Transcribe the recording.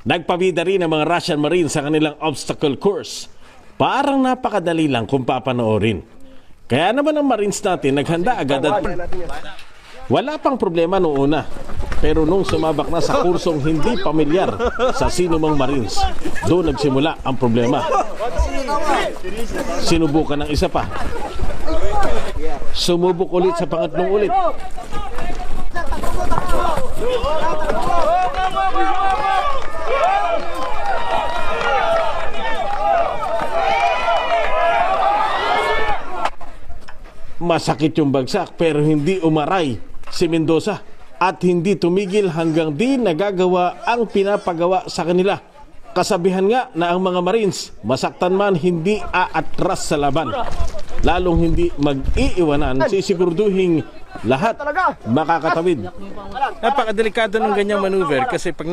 Nagpabida rin ang mga Russian Marines sa kanilang obstacle course. Parang napakadali lang kung papanoorin. Kaya naman ang Marines natin naghanda agad at wala pang problema noong una. Pero nung sumabak na sa kursong hindi pamilyar sa sinumang Marines, doon nagsimula ang problema. Sinubukan ng isa pa. Sumubok ulit sa pangatlong ulit. Masakit yung bagsak pero hindi umaray si Mendoza at hindi tumigil hanggang di nagagawa ang pinapagawa sa kanila. Kasabihan nga na ang mga Marines, masaktan man hindi aatras sa laban. Lalong hindi mag-iiwanan, sisigurduhing lahat makakatawid. Napakadelikado ng ganyang maneuver kasi pag